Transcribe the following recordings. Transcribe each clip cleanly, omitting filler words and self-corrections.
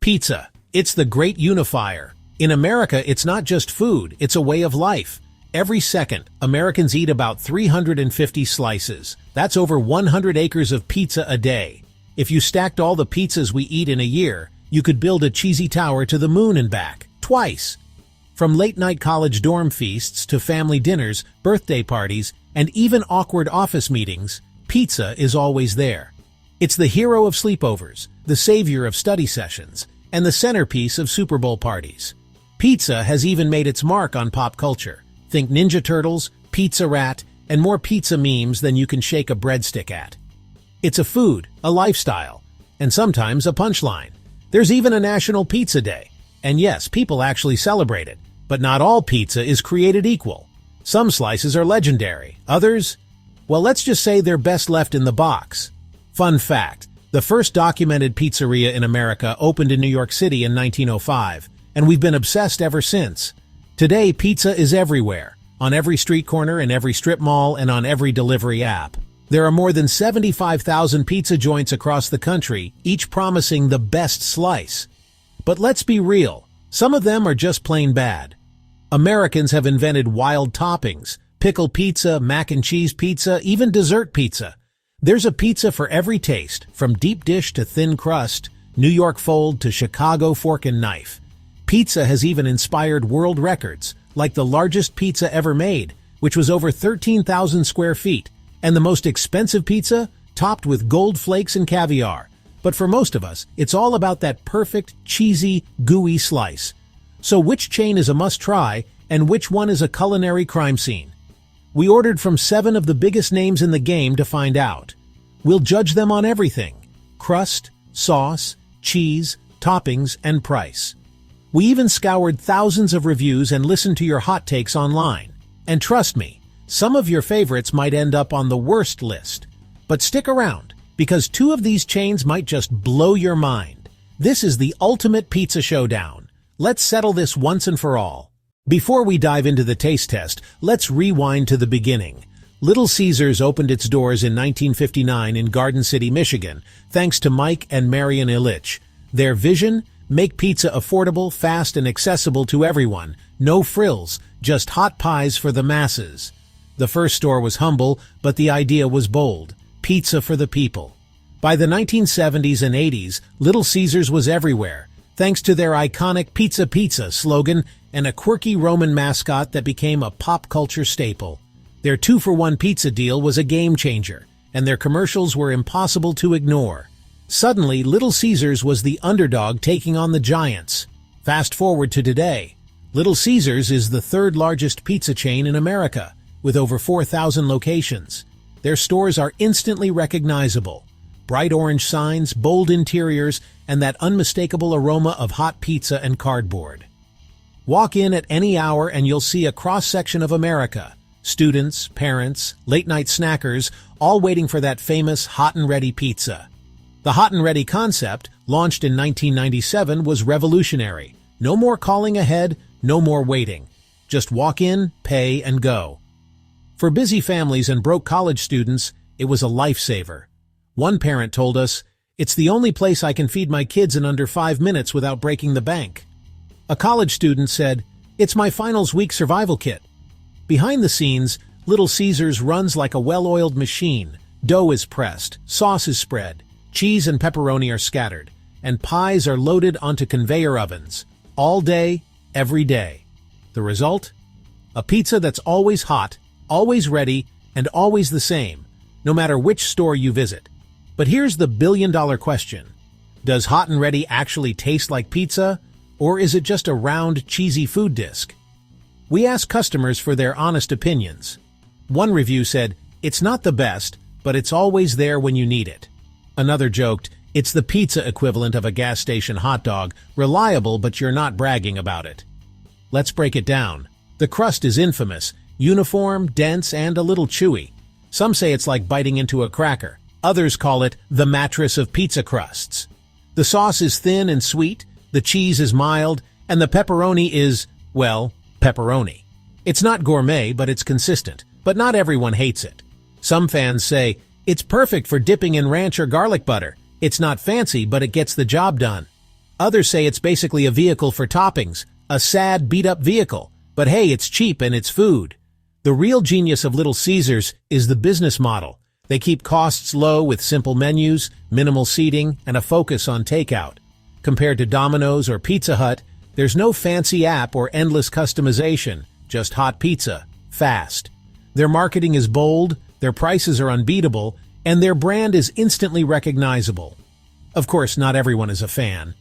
Pizza. It's the great unifier. In America, it's not just food, it's a way of life. Every second, Americans eat about 350 slices. That's over 100 acres of pizza a day. If you stacked all the pizzas we eat in a year, you could build a cheesy tower to the moon and back, twice. From late-night college dorm feasts to family dinners, birthday parties, and even awkward office meetings, pizza is always there. It's the hero of sleepovers, the savior of study sessions, and the centerpiece of Super Bowl parties. Pizza has even made its mark on pop culture. Think Ninja Turtles, Pizza Rat, and more pizza memes than you can shake a breadstick at. It's a food, a lifestyle, and sometimes a punchline. There's even a National Pizza Day. And yes, people actually celebrate it. But not all pizza is created equal. Some slices are legendary. Others, well, let's just say they're best left in the box. Fun fact, the first documented pizzeria in America opened in New York City in 1905, and we've been obsessed ever since. Today, pizza is everywhere, on every street corner, in every strip mall, and on every delivery app. There are more than 75,000 pizza joints across the country, each promising the best slice. But let's be real, some of them are just plain bad. Americans have invented wild toppings, pickle pizza, mac and cheese pizza, even dessert pizza. There's a pizza for every taste, from deep dish to thin crust, New York fold to Chicago fork and knife. Pizza has even inspired world records, like the largest pizza ever made, which was over 13,000 square feet, and the most expensive pizza, topped with gold flakes and caviar. But for most of us, it's all about that perfect, cheesy, gooey slice. So which chain is a must-try, and which one is a culinary crime scene? We ordered from 7 of the biggest names in the game to find out. We'll judge them on everything: crust, sauce, cheese, toppings, and price. We even scoured thousands of reviews and listened to your hot takes online. And trust me, some of your favorites might end up on the worst list. But stick around, because 2 of these chains might just blow your mind. This is the ultimate pizza showdown. Let's settle this once and for all. Before we dive into the taste test, let's rewind to the beginning. Little Caesars opened its doors in 1959 in Garden City, Michigan, thanks to Mike and Marian Ilitch. Their vision? Make pizza affordable, fast, and accessible to everyone. No frills, just hot pies for the masses. The first store was humble, but the idea was bold. Pizza for the people. By the 1970s and 80s, Little Caesars was everywhere, thanks to their iconic Pizza Pizza slogan and a quirky Roman mascot that became a pop culture staple. Their 2-for-1 pizza deal was a game changer, and their commercials were impossible to ignore. Suddenly, Little Caesars was the underdog taking on the giants. Fast forward to today. Little Caesars is the 3rd largest pizza chain in America, with over 4,000 locations. Their stores are instantly recognizable. Bright orange signs, bold interiors, and that unmistakable aroma of hot pizza and cardboard. Walk in at any hour and you'll see a cross-section of America. Students, parents, late-night snackers, all waiting for that famous hot and ready pizza. The hot and ready concept, launched in 1997, was revolutionary. No more calling ahead, no more waiting. Just walk in, pay, and go. For busy families and broke college students, it was a lifesaver. One parent told us, "It's the only place I can feed my kids in under 5 minutes without breaking the bank." A college student said, "It's my finals week survival kit." Behind the scenes, Little Caesars runs like a well-oiled machine. Dough is pressed, sauce is spread, cheese and pepperoni are scattered, and pies are loaded onto conveyor ovens. All day, every day. The result? A pizza that's always hot, always ready, and always the same, no matter which store you visit. But here's the billion-dollar question. Does hot and ready actually taste like pizza, or is it just a round, cheesy food disc? We asked customers for their honest opinions. One review said, "It's not the best, but it's always there when you need it." Another joked, "It's the pizza equivalent of a gas station hot dog, reliable but you're not bragging about it." Let's break it down. The crust is infamous, uniform, dense, and a little chewy. Some say it's like biting into a cracker. Others call it the mattress of pizza crusts. The sauce is thin and sweet, the cheese is mild, and the pepperoni is, well, pepperoni. It's not gourmet, but it's consistent. But not everyone hates it. Some fans say, "It's perfect for dipping in ranch or garlic butter. It's not fancy, but it gets the job done." Others say it's basically a vehicle for toppings, a sad, beat-up vehicle. But hey, it's cheap and it's food. The real genius of Little Caesars is the business model. They keep costs low with simple menus, minimal seating, and a focus on takeout. Compared to Domino's or Pizza Hut, there's no fancy app or endless customization, just hot pizza, fast. Their marketing is bold, their prices are unbeatable, and their brand is instantly recognizable. Of course, not everyone is a fan.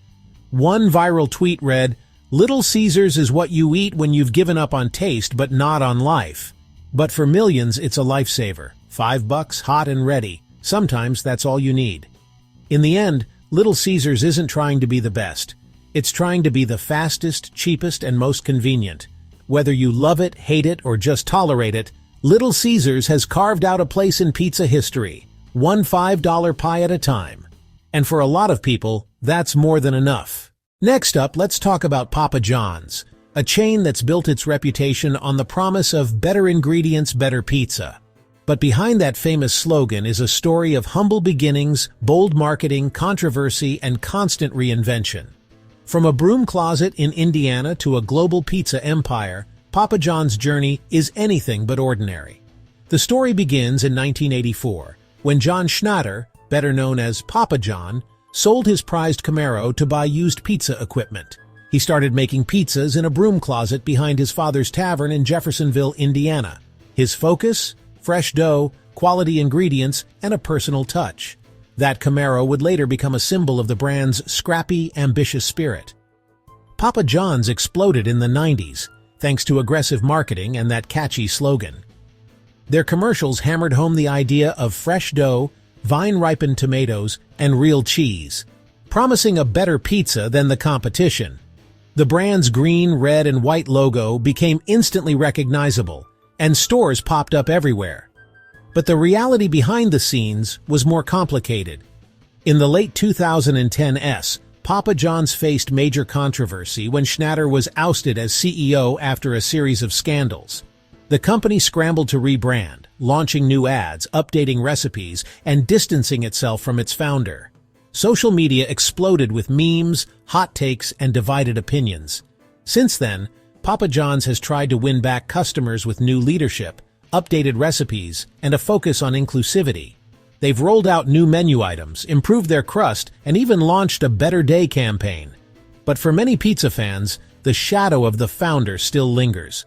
One viral tweet read, "Little Caesars is what you eat when you've given up on taste but not on life." But for millions, it's a lifesaver. $5, hot and ready. Sometimes that's all you need. In the end, Little Caesars isn't trying to be the best. It's trying to be the fastest, cheapest, and most convenient. Whether you love it, hate it, or just tolerate it, Little Caesars has carved out a place in pizza history, one $5 pie at a time. And for a lot of people, that's more than enough. Next up, let's talk about Papa John's, a chain that's built its reputation on the promise of better ingredients, better pizza. But behind that famous slogan is a story of humble beginnings, bold marketing, controversy, and constant reinvention. From a broom closet in Indiana to a global pizza empire, Papa John's journey is anything but ordinary. The story begins in 1984, when John Schnatter, better known as Papa John, sold his prized Camaro to buy used pizza equipment. He started making pizzas in a broom closet behind his father's tavern in Jeffersonville, Indiana. His focus? Fresh dough, quality ingredients, and a personal touch. That Camaro would later become a symbol of the brand's scrappy, ambitious spirit. Papa John's exploded in the 90s, thanks to aggressive marketing and that catchy slogan. Their commercials hammered home the idea of fresh dough, vine-ripened tomatoes, and real cheese, promising a better pizza than the competition. The brand's green, red, and white logo became instantly recognizable, and stores popped up everywhere. But the reality behind the scenes was more complicated. In the late 2010s, Papa John's faced major controversy when Schnatter was ousted as CEO after a series of scandals. The company scrambled to rebrand, launching new ads, updating recipes, and distancing itself from its founder. Social media exploded with memes, hot takes, and divided opinions. Since then, Papa John's has tried to win back customers with new leadership, updated recipes, and a focus on inclusivity. They've rolled out new menu items, improved their crust, and even launched a Better Day campaign. But for many pizza fans, the shadow of the founder still lingers.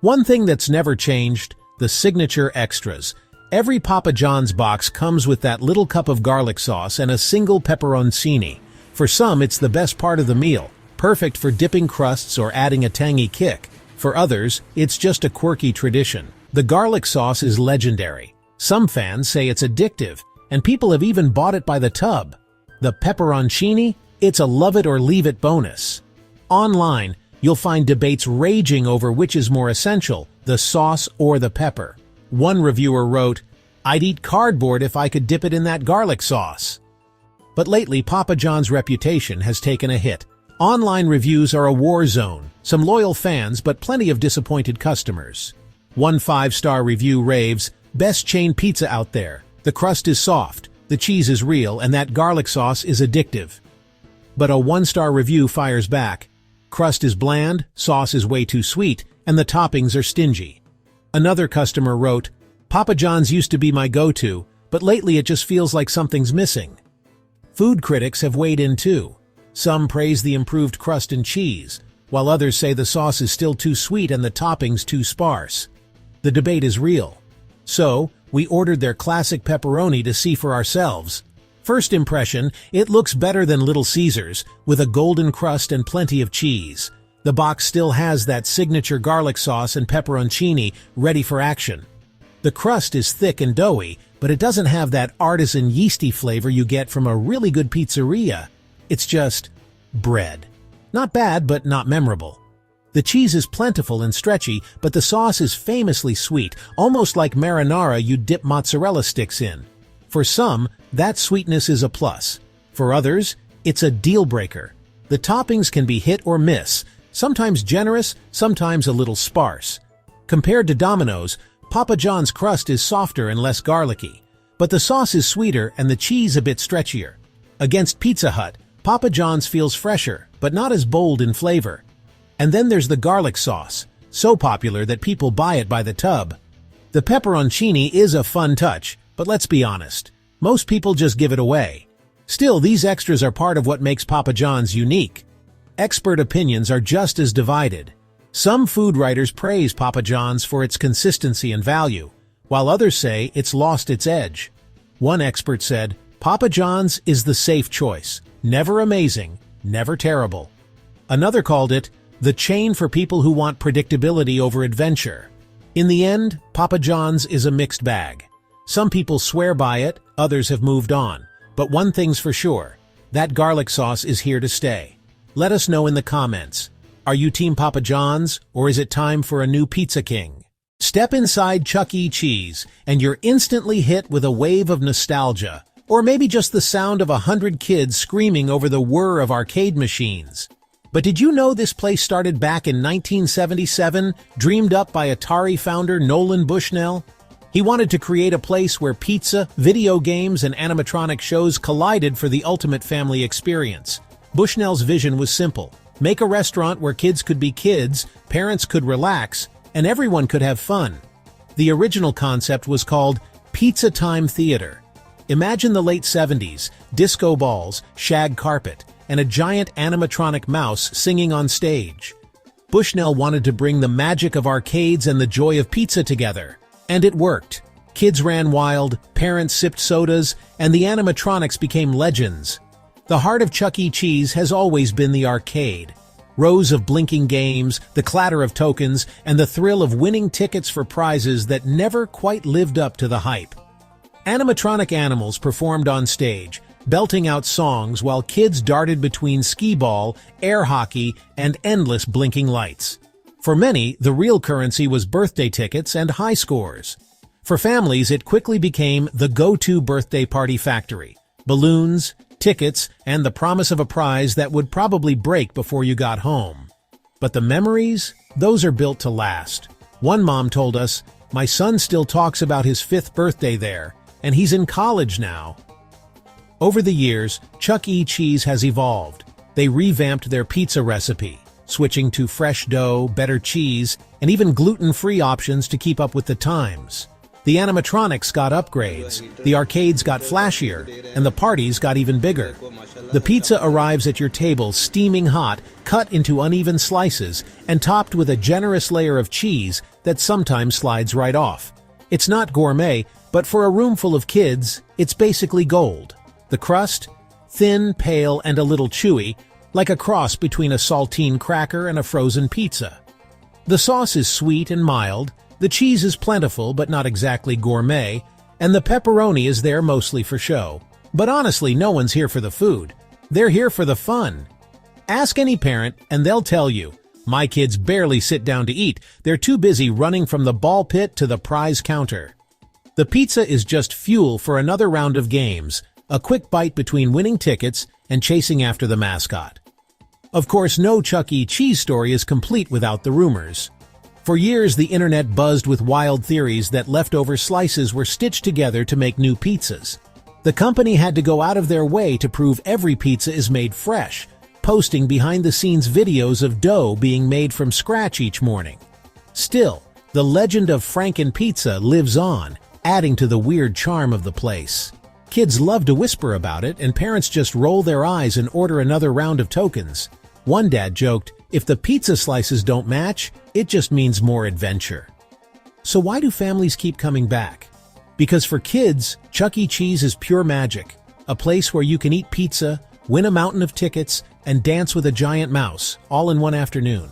One thing that's never changed, the signature extras. Every Papa John's box comes with that little cup of garlic sauce and a single pepperoncini. For some, it's the best part of the meal, perfect for dipping crusts or adding a tangy kick. For others, it's just a quirky tradition. The garlic sauce is legendary. Some fans say it's addictive, and people have even bought it by the tub. The pepperoncini? It's a love it or leave it bonus. Online, you'll find debates raging over which is more essential, the sauce or the pepper. One reviewer wrote, "I'd eat cardboard if I could dip it in that garlic sauce." But lately, Papa John's reputation has taken a hit. Online reviews are a war zone, some loyal fans but plenty of disappointed customers. One 5-star review raves, "Best chain pizza out there. The crust is soft, the cheese is real, and that garlic sauce is addictive." But a 1-star review fires back, "Crust is bland, sauce is way too sweet, and the toppings are stingy." Another customer wrote, "Papa John's used to be my go-to, but lately it just feels like something's missing." Food critics have weighed in too. Some praise the improved crust and cheese, while others say the sauce is still too sweet and the toppings too sparse. The debate is real. So, we ordered their classic pepperoni to see for ourselves. First impression, it looks better than Little Caesars, with a golden crust and plenty of cheese. The box still has that signature garlic sauce and pepperoncini ready for action. The crust is thick and doughy, but it doesn't have that artisan yeasty flavor you get from a really good pizzeria. It's just bread. Not bad, but not memorable. The cheese is plentiful and stretchy, but the sauce is famously sweet, almost like marinara you'd dip mozzarella sticks in. For some, that sweetness is a plus. For others, it's a deal-breaker. The toppings can be hit or miss, sometimes generous, sometimes a little sparse. Compared to Domino's, Papa John's crust is softer and less garlicky, but the sauce is sweeter and the cheese a bit stretchier. Against Pizza Hut, Papa John's feels fresher, but not as bold in flavor. And then there's the garlic sauce, so popular that people buy it by the tub. The pepperoncini is a fun touch, but let's be honest, most people just give it away. Still, these extras are part of what makes Papa John's unique. Expert opinions are just as divided. Some food writers praise Papa John's for its consistency and value, while others say it's lost its edge. One expert said, "Papa John's is the safe choice. Never amazing, never terrible." Another called it the chain for people who want predictability over adventure. In the end, Papa John's is a mixed bag. Some people swear by it, others have moved on. But one thing's for sure, that garlic sauce is here to stay. Let us know in the comments. Are you Team Papa John's, or is it time for a new Pizza King? Step inside Chuck E. Cheese, and you're instantly hit with a wave of nostalgia, or maybe just the sound of 100 kids screaming over the whir of arcade machines. But did you know this place started back in 1977, dreamed up by Atari founder Nolan Bushnell? He wanted to create a place where pizza, video games, and animatronic shows collided for the ultimate family experience. Bushnell's vision was simple: make a restaurant where kids could be kids, parents could relax, and everyone could have fun. The original concept was called Pizza Time Theater. Imagine the late 70s, disco balls, shag carpet, and a giant animatronic mouse singing on stage. Bushnell wanted to bring the magic of arcades and the joy of pizza together. And it worked. Kids ran wild, parents sipped sodas, and the animatronics became legends. The heart of Chuck E. Cheese has always been the arcade. Rows of blinking games, the clatter of tokens, and the thrill of winning tickets for prizes that never quite lived up to the hype. Animatronic animals performed on stage, belting out songs while kids darted between skee-ball, air hockey, and endless blinking lights. For many, the real currency was birthday tickets and high scores. For families, it quickly became the go-to birthday party factory. Balloons, tickets, and the promise of a prize that would probably break before you got home. But the memories? Those are built to last. One mom told us, "My son still talks about his 5th birthday there, and he's in college now." Over the years, Chuck E. Cheese has evolved. They revamped their pizza recipe, switching to fresh dough, better cheese, and even gluten-free options to keep up with the times. The animatronics got upgrades, the arcades got flashier, and the parties got even bigger. The pizza arrives at your table steaming hot, cut into uneven slices, and topped with a generous layer of cheese that sometimes slides right off. It's not gourmet, but for a room full of kids, it's basically gold. The crust? Thin, pale, and a little chewy, like a cross between a saltine cracker and a frozen pizza. The sauce is sweet and mild, the cheese is plentiful but not exactly gourmet, and the pepperoni is there mostly for show. But honestly, no one's here for the food. They're here for the fun. Ask any parent and they'll tell you, "My kids barely sit down to eat. They're too busy running from the ball pit to the prize counter." The pizza is just fuel for another round of games, a quick bite between winning tickets and chasing after the mascot. Of course, no Chuck E. Cheese story is complete without the rumors. For years, the internet buzzed with wild theories that leftover slices were stitched together to make new pizzas. The company had to go out of their way to prove every pizza is made fresh, posting behind-the-scenes videos of dough being made from scratch each morning. Still, the legend of Franken Pizza lives on, adding to the weird charm of the place. Kids love to whisper about it, and parents just roll their eyes and order another round of tokens. One dad joked, "If the pizza slices don't match, it just means more adventure." So why do families keep coming back? Because for kids, Chuck E. Cheese is pure magic, a place where you can eat pizza, win a mountain of tickets, and dance with a giant mouse, all in one afternoon.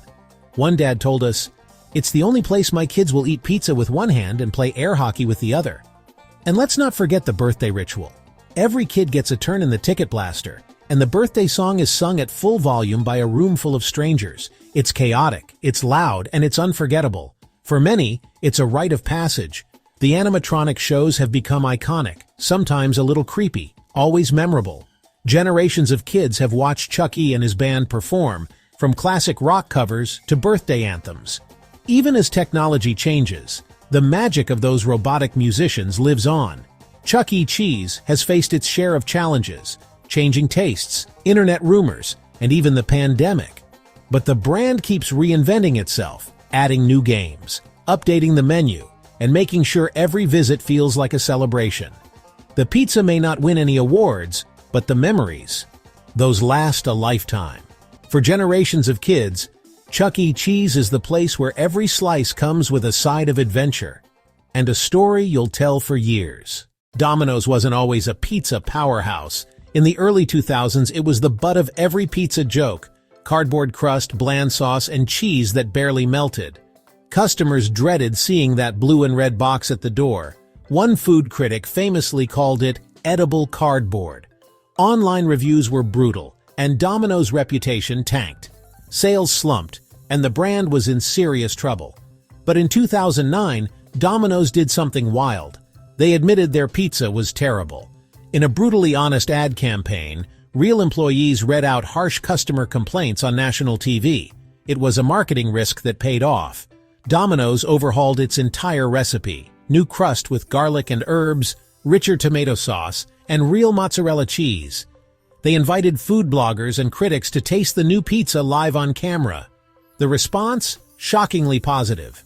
One dad told us, "It's the only place my kids will eat pizza with one hand and play air hockey with the other." And let's not forget the birthday ritual. Every kid gets a turn in the ticket blaster, and the birthday song is sung at full volume by a room full of strangers. It's chaotic, it's loud, and it's unforgettable. For many, it's a rite of passage. The animatronic shows have become iconic, sometimes a little creepy, always memorable. Generations of kids have watched Chuck E. and his band perform, from classic rock covers to birthday anthems. Even as technology changes, the magic of those robotic musicians lives on. Chuck E. Cheese has faced its share of challenges. changing tastes, internet rumors, and even the pandemic. But the brand keeps reinventing itself, adding new games, updating the menu, and making sure every visit feels like a celebration. The pizza may not win any awards, but the memories, those last a lifetime. For generations of kids, Chuck E. Cheese is the place where every slice comes with a side of adventure and a story you'll tell for years. Domino's wasn't always a pizza powerhouse. In the early 2000s, it was the butt of every pizza joke: cardboard crust, bland sauce, and cheese that barely melted. Customers dreaded seeing that blue and red box at the door. One food critic famously called it edible cardboard. Online reviews were brutal, and Domino's reputation tanked. Sales slumped, and the brand was in serious trouble. But in 2009, Domino's did something wild. They admitted their pizza was terrible. In a brutally honest ad campaign, real employees read out harsh customer complaints on national TV. It was a marketing risk that paid off. Domino's overhauled its entire recipe: new crust with garlic and herbs, richer tomato sauce, and real mozzarella cheese. They invited food bloggers and critics to taste the new pizza live on camera. The response? Shockingly positive.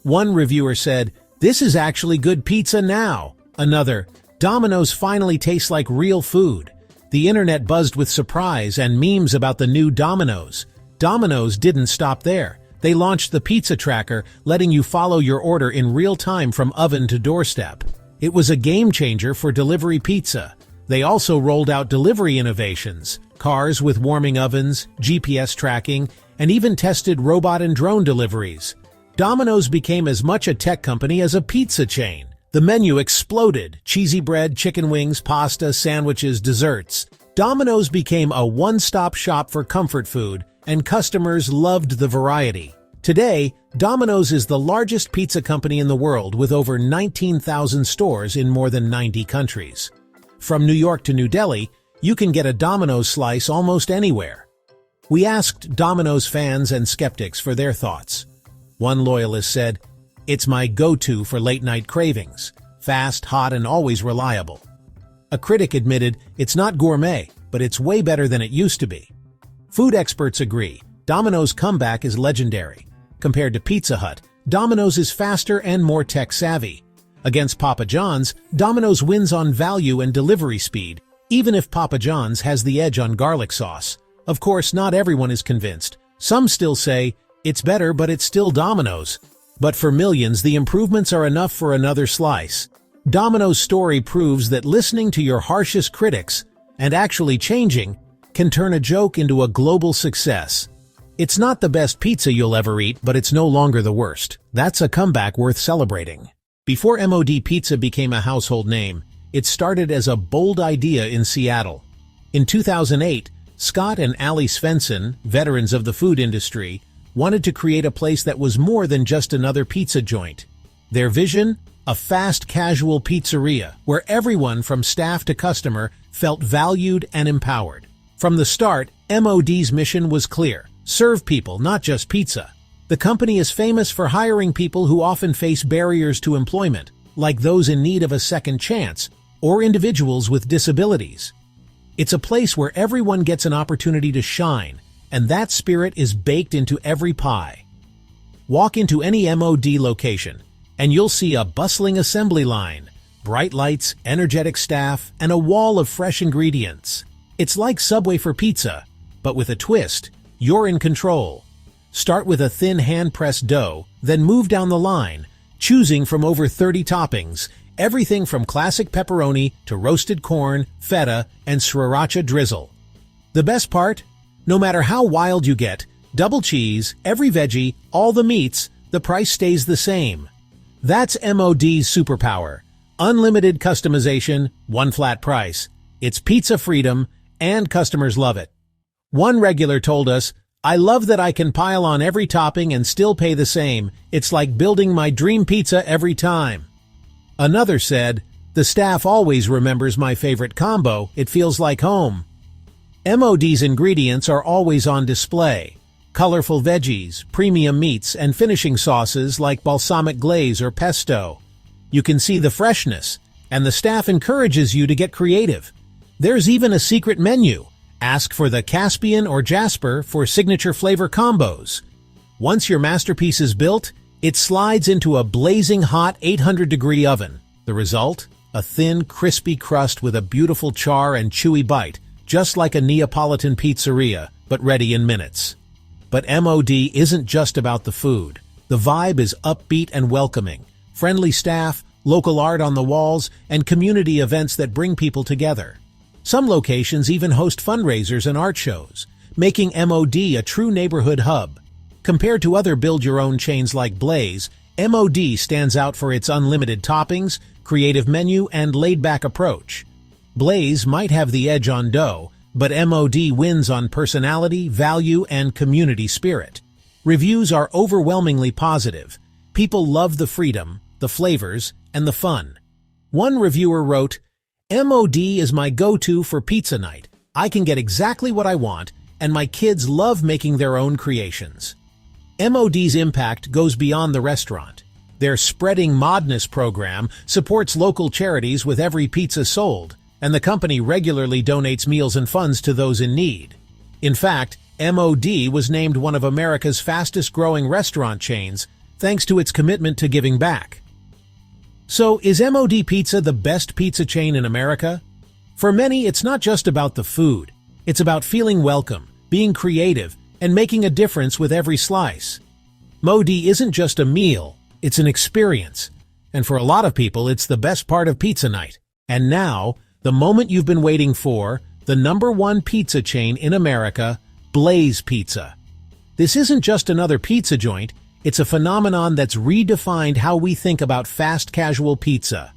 One reviewer said, "This is actually good pizza now." Another, "Domino's finally tastes like real food." The internet buzzed with surprise and memes about the new Domino's. Domino's didn't stop there. They launched the pizza tracker, letting you follow your order in real time from oven to doorstep. It was a game changer for delivery pizza. They also rolled out delivery innovations: cars with warming ovens, GPS tracking, and even tested robot and drone deliveries. Domino's became as much a tech company as a pizza chain. The menu exploded: cheesy bread, chicken wings, pasta, sandwiches, desserts. Domino's became a one-stop shop for comfort food, and customers loved the variety. Today, Domino's is the largest pizza company in the world with over 19,000 stores in more than 90 countries. From New York to New Delhi, you can get a Domino's slice almost anywhere. We asked Domino's fans and skeptics for their thoughts. One loyalist said, "It's my go-to for late-night cravings. Fast, hot, and always reliable." A critic admitted, "It's not gourmet, but it's way better than it used to be." Food experts agree. Domino's comeback is legendary. Compared to Pizza Hut, Domino's is faster and more tech-savvy. Against Papa John's, Domino's wins on value and delivery speed, even if Papa John's has the edge on garlic sauce. Of course, not everyone is convinced. Some still say, "It's better, but it's still Domino's." But for millions, the improvements are enough for another slice. Domino's story proves that listening to your harshest critics and actually changing can turn a joke into a global success. It's not the best pizza you'll ever eat, but it's no longer the worst. That's a comeback worth celebrating. Before MOD Pizza became a household name, it started as a bold idea in Seattle. In 2008, Scott and Allie Svensson, veterans of the food industry, wanted to create a place that was more than just another pizza joint. Their vision? A fast, casual pizzeria where everyone from staff to customer felt valued and empowered. From the start, MOD's mission was clear: serve people, not just pizza. The company is famous for hiring people who often face barriers to employment, like those in need of a second chance or individuals with disabilities. It's a place where everyone gets an opportunity to shine, and that spirit is baked into every pie. Walk into any MOD location, and you'll see a bustling assembly line, bright lights, energetic staff, and a wall of fresh ingredients. It's like Subway for pizza, but with a twist. You're in control. Start with a thin hand-pressed dough, then move down the line, choosing from over 30 toppings, everything from classic pepperoni to roasted corn, feta, and sriracha drizzle. The best part? No matter how wild you get, double cheese, every veggie, all the meats, the price stays the same. That's MOD's superpower. Unlimited customization, one flat price. It's pizza freedom, and customers love it. One regular told us, "I love that I can pile on every topping and still pay the same. It's like building my dream pizza every time." Another said, "The staff always remembers my favorite combo. It feels like home." MOD's ingredients are always on display. Colorful veggies, premium meats, and finishing sauces like balsamic glaze or pesto. You can see the freshness, and the staff encourages you to get creative. There's even a secret menu. Ask for the Caspian or Jasper for signature flavor combos. Once your masterpiece is built, it slides into a blazing hot 800-degree oven. The result? A thin, crispy crust with a beautiful char and chewy bite, just like a Neapolitan pizzeria, but ready in minutes. But MOD isn't just about the food. The vibe is upbeat and welcoming. Friendly staff, local art on the walls, and community events that bring people together. Some locations even host fundraisers and art shows, making MOD a true neighborhood hub. Compared to other build-your-own chains like Blaze, MOD stands out for its unlimited toppings, creative menu, and laid-back approach. Blaze might have the edge on dough, but MOD wins on personality, value, and community spirit. Reviews are overwhelmingly positive. People love the freedom, the flavors, and the fun. One reviewer wrote, "MOD is my go-to for pizza night. I can get exactly what I want, and my kids love making their own creations." MOD's impact goes beyond the restaurant. Their Spreading Modness program supports local charities with every pizza sold, and the company regularly donates meals and funds to those in need. In fact, MOD was named one of America's fastest-growing restaurant chains thanks to its commitment to giving back. So, is MOD Pizza the best pizza chain in America? For many, it's not just about the food. It's about feeling welcome, being creative, and making a difference with every slice. MOD isn't just a meal, it's an experience. And for a lot of people, it's the best part of pizza night. And now, the moment you've been waiting for, the #1 pizza chain in America, Blaze Pizza. This isn't just another pizza joint, it's a phenomenon that's redefined how we think about fast casual pizza.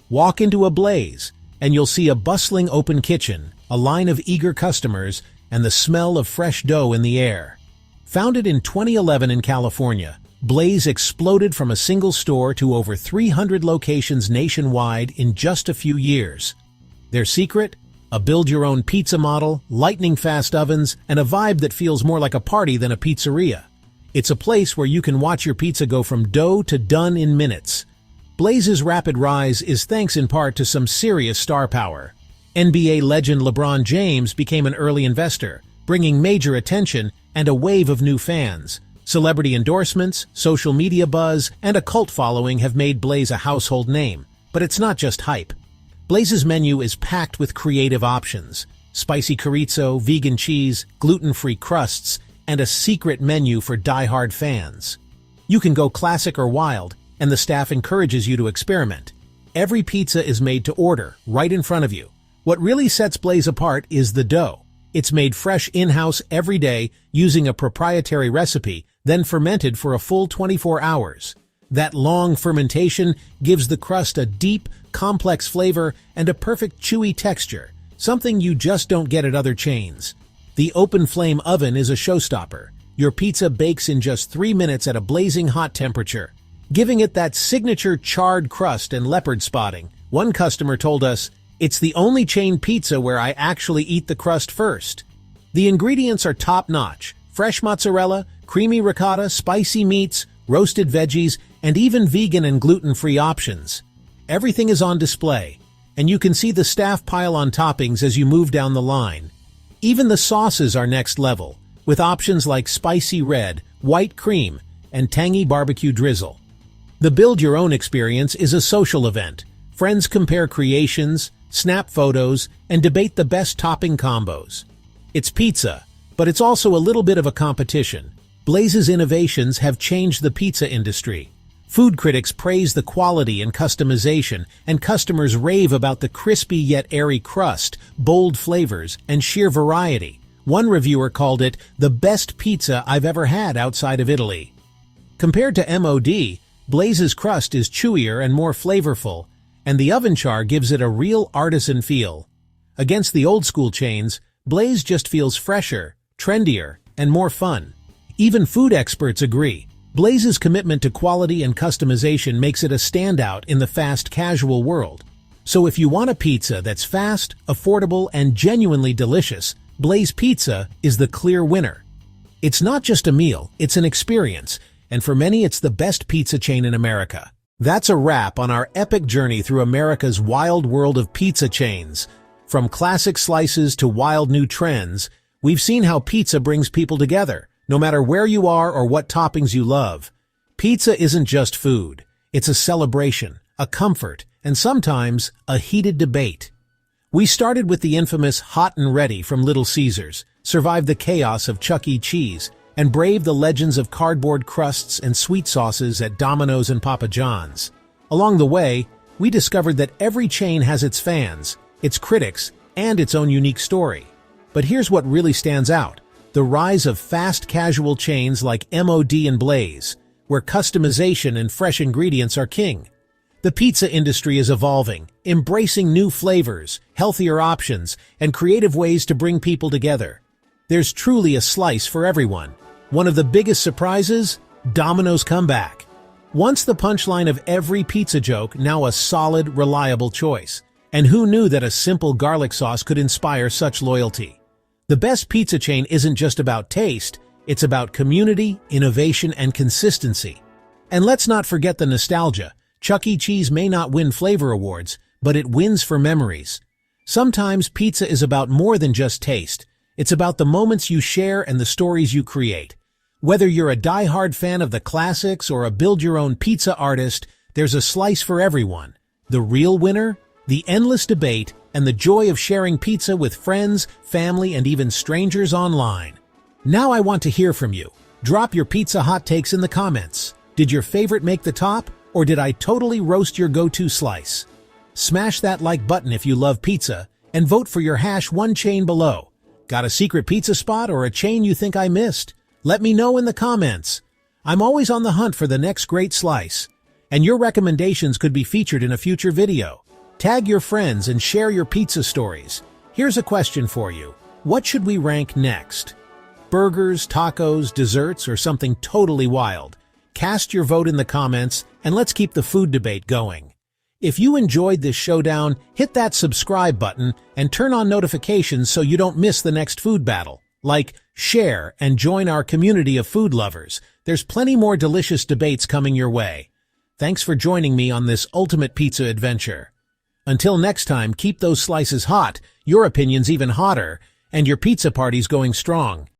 Walk into a Blaze, and you'll see a bustling open kitchen, a line of eager customers, and the smell of fresh dough in the air. Founded in 2011 in California, Blaze exploded from a single store to over 300 locations nationwide in just a few years. Their secret? A build-your-own pizza model, lightning-fast ovens, and a vibe that feels more like a party than a pizzeria. It's a place where you can watch your pizza go from dough to done in minutes. Blaze's rapid rise is thanks in part to some serious star power. NBA legend LeBron James became an early investor, bringing major attention and a wave of new fans. Celebrity endorsements, social media buzz, and a cult following have made Blaze a household name. But it's not just hype. Blaze's menu is packed with creative options. Spicy chorizo, vegan cheese, gluten-free crusts, and a secret menu for die-hard fans. You can go classic or wild, and the staff encourages you to experiment. Every pizza is made to order, right in front of you. What really sets Blaze apart is the dough. It's made fresh in-house every day using a proprietary recipe, then fermented for a full 24 hours. That long fermentation gives the crust a deep, complex flavor and a perfect chewy texture, something you just don't get at other chains. The open-flame oven is a showstopper. Your pizza bakes in just 3 minutes at a blazing hot temperature, giving it that signature charred crust and leopard spotting. One customer told us, "It's the only chain pizza where I actually eat the crust first." The ingredients are top-notch: fresh mozzarella, creamy ricotta, spicy meats, roasted veggies, and even vegan and gluten-free options. Everything is on display, and you can see the staff pile on toppings as you move down the line. Even the sauces are next level, with options like spicy red, white cream, and tangy barbecue drizzle. The build-your-own experience is a social event. Friends compare creations, snap photos, and debate the best topping combos. It's pizza, but it's also a little bit of a competition. Blaze's innovations have changed the pizza industry. Food critics praise the quality and customization, and customers rave about the crispy yet airy crust, bold flavors, and sheer variety. One reviewer called it the best pizza I've ever had outside of Italy. Compared to MOD, Blaze's crust is chewier and more flavorful, and the oven char gives it a real artisan feel. Against the old-school chains, Blaze just feels fresher, trendier, and more fun. Even food experts agree. Blaze's commitment to quality and customization makes it a standout in the fast casual world. So if you want a pizza that's fast, affordable, and genuinely delicious, Blaze Pizza is the clear winner. It's not just a meal, it's an experience, and for many it's the best pizza chain in America. That's a wrap on our epic journey through America's wild world of pizza chains. From classic slices to wild new trends, we've seen how pizza brings people together, no matter where you are or what toppings you love. Pizza isn't just food. It's a celebration, a comfort, and sometimes a heated debate. We started with the infamous Hot and Ready from Little Caesars, survived the chaos of Chuck E. Cheese, and braved the legends of cardboard crusts and sweet sauces at Domino's and Papa John's. Along the way, we discovered that every chain has its fans, its critics, and its own unique story. But here's what really stands out: the rise of fast casual chains like MOD and Blaze, where customization and fresh ingredients are king. The pizza industry is evolving, embracing new flavors, healthier options, and creative ways to bring people together. There's truly a slice for everyone. One of the biggest surprises? Domino's comeback. Once the punchline of every pizza joke, now a solid, reliable choice. And who knew that a simple garlic sauce could inspire such loyalty? The best pizza chain isn't just about taste, it's about community, innovation, and consistency. And let's not forget the nostalgia. Chuck E. Cheese may not win flavor awards, but it wins for memories. Sometimes pizza is about more than just taste. It's about the moments you share and the stories you create. Whether you're a die-hard fan of the classics or a build-your-own pizza artist, there's a slice for everyone. The real winner? The endless debate and the joy of sharing pizza with friends, family, and even strangers online. Now I want to hear from you. Drop your pizza hot takes in the comments. Did your favorite make the top, or did I totally roast your go-to slice? Smash that like button if you love pizza, and vote for your #1chain below. Got a secret pizza spot or a chain you think I missed? Let me know in the comments. I'm always on the hunt for the next great slice, and your recommendations could be featured in a future video. Tag your friends and share your pizza stories. Here's a question for you. What should we rank next? Burgers, tacos, desserts, or something totally wild? Cast your vote in the comments, and let's keep the food debate going. If you enjoyed this showdown, hit that subscribe button and turn on notifications so you don't miss the next food battle. Like, share, and join our community of food lovers. There's plenty more delicious debates coming your way. Thanks for joining me on this ultimate pizza adventure. Until next time, keep those slices hot, your opinions even hotter, and your pizza parties going strong.